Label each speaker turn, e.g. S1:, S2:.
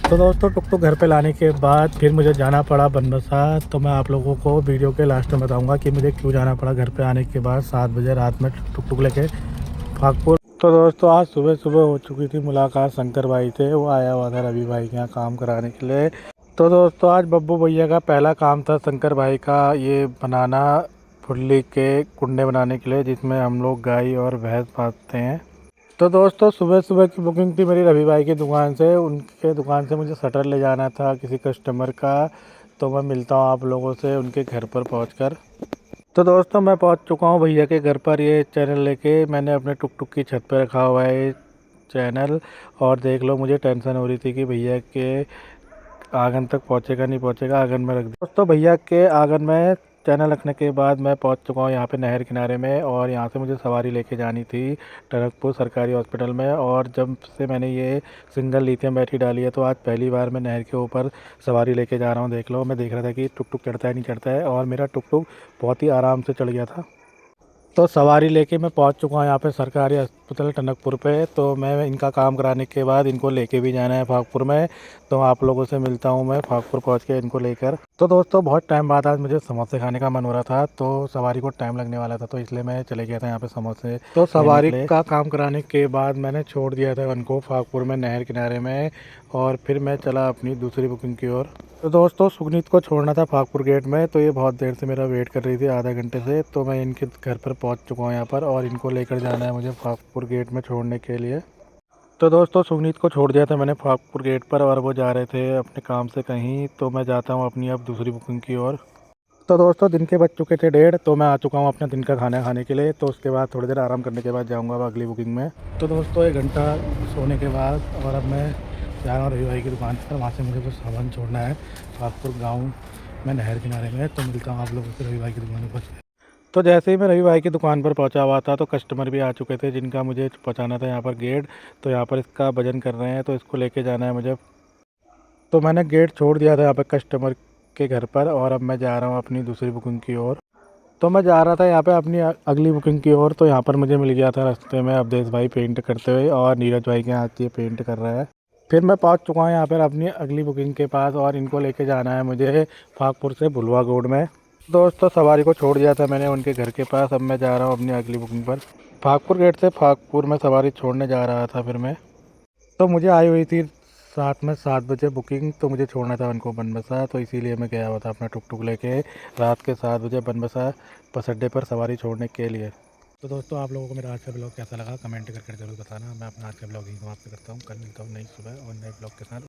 S1: तो दोस्तों टुक टुक घर पे लाने के बाद फिर मुझे जाना पड़ा बनबसा। तो मैं आप लोगों को वीडियो के लास्ट में बताऊंगा कि मुझे क्यों जाना पड़ा घर पे आने के बाद 7 बजे रात में टुक टुक लेके फागपुर। तो दोस्तों आज सुबह सुबह हो चुकी थी मुलाकात शंकर भाई से। वो आया हुआ था रवि भाई के यहाँ काम कराने के लिए। तो दोस्तों आज बब्बू भैया का पहला काम था शंकर भाई का ये बनाना, फुल्ली के कुंडे बनाने के लिए, जिसमें हम लोग गाय और भैंस पालते हैं। तो दोस्तों सुबह सुबह की बुकिंग थी मेरी रवि भाई की दुकान से। उनके दुकान से मुझे शटर ले जाना था किसी कस्टमर का। तो मैं मिलता हूँ आप लोगों से उनके घर पर पहुंचकर। तो दोस्तों मैं पहुंच चुका हूँ भैया के घर पर। ये चैनल लेके मैंने अपने टुक टुक की छत पर रखा हुआ है ये चैनल। और देख लो मुझे टेंशन हो रही थी कि भैया के आंगन तक पहुंचेगा नहीं पहुंचेगा, आंगन में रख दिया। दोस्तों भैया के आंगन में चैनल रखने के बाद मैं पहुंच चुका हूं यहाँ पे नहर किनारे में। और यहाँ से मुझे सवारी लेके जानी थी टनकपुर सरकारी हॉस्पिटल में। और जब से मैंने ये सिंगल लिथियम बैटरी डाली है तो आज पहली बार मैं नहर के ऊपर सवारी लेके जा रहा हूँ। देख लो मैं देख रहा था कि टुक टुक चढ़ता है नहीं चढ़ता है, और मेरा टुक टुक बहुत ही आराम से चढ़ गया था। तो सवारी लेके मैं पहुंच चुका हूं यहाँ पे सरकारी अस्पताल टनकपुर पे। तो मैं इनका काम कराने के बाद इनको लेके भी जाना है फागपुर में। तो आप लोगों से मिलता हूं मैं फागपुर पहुंच के इनको लेकर। तो दोस्तों बहुत टाइम बाद आज मुझे समोसे खाने का मन हो रहा था। तो सवारी को टाइम लगने वाला था तो इसलिए मैं चले गया था यहाँ पे समोसे। तो सवारी का काम कराने के बाद मैंने छोड़ दिया था उनको फागपुर में नहर किनारे में। और फिर मैं चला अपनी दूसरी बुकिंग की ओर। तो दोस्तों सुगनीत को छोड़ना था फागपुर गेट में। तो ये बहुत देर से मेरा वेट कर रही थी, आधा घंटे से। तो मैं इनके घर पर पहुंच चुका हूं यहाँ पर, और इनको लेकर जाना है मुझे फागपुर गेट में छोड़ने के लिए। तो दोस्तों सुगनीत को छोड़ दिया था मैंने फागपुर गेट पर, और वो जा रहे थे अपने काम से कहीं। तो मैं जाता हूँ अपनी अब दूसरी बुकिंग की ओर। तो दोस्तों दिन के बज चुके थे 1:30। तो मैं आ चुका हूँ अपने दिन का खाना खाने के लिए। तो उसके बाद थोड़ी देर आराम करने के बाद जाऊँगा अब अगली बुकिंग में। तो दोस्तों 1 घंटा सोने के बाद और अब मैं जा रहा हूँ रवि भाई की दुकान पर। वहाँ से मुझे कुछ सामान छोड़ना है फागपुर गाँव में नहर किनारे में। तो मिलता हूँ आप लोगों से रवि भाई की दुकान पर। तो जैसे ही मैं रवि भाई की दुकान पर पहुंचा हुआ था तो कस्टमर भी आ चुके थे जिनका मुझे पहुंचाना था यहाँ पर गेट। तो यहाँ पर इसका वजन कर रहे हैं तो इसको लेके जाना है मुझे। तो मैंने गेट छोड़ दिया था यहाँ पर कस्टमर के घर पर, और अब मैं जा रहा हूँ अपनी दूसरी बुकिंग की ओर। तो मैं जा रहा था यहाँ पे अपनी अगली बुकिंग की ओर। तो यहाँ पर मुझे मिल गया था रास्ते में अवधेश भाई पेंट करते हुए, और नीरज भाई के यहाँ ये पेंट कर रहा है। फिर मैं पहुँच चुका हूँ यहाँ पर अपनी अगली बुकिंग के पास, और इनको लेके जाना है मुझे फागपुर से भुलवा गोड में। दोस्तों सवारी को छोड़ दिया था मैंने उनके घर के पास। अब मैं जा रहा हूँ अपनी अगली बुकिंग पर। फागपुर गेट से फागपुर में सवारी छोड़ने जा रहा था फिर मैं। तो मुझे आई हुई थी साथ में 7 बजे बुकिंग। तो मुझे छोड़ना था उनको बनबसा, तो इसीलिए मैं गया हुआ था अपना टुक टुक लेके रात के 7 बजे बनबसा बस अड्डे पर सवारी छोड़ने के लिए। तो दोस्तों आप लोगों को मेरा आज का ब्लॉग कैसा लगा कमेंट करके ज़रूर बताना। मैं अपना आज का ब्लॉग यहीं समाप्त करता हूँ। कल मिलता हूँ नई सुबह और नए ब्लॉग के साथ।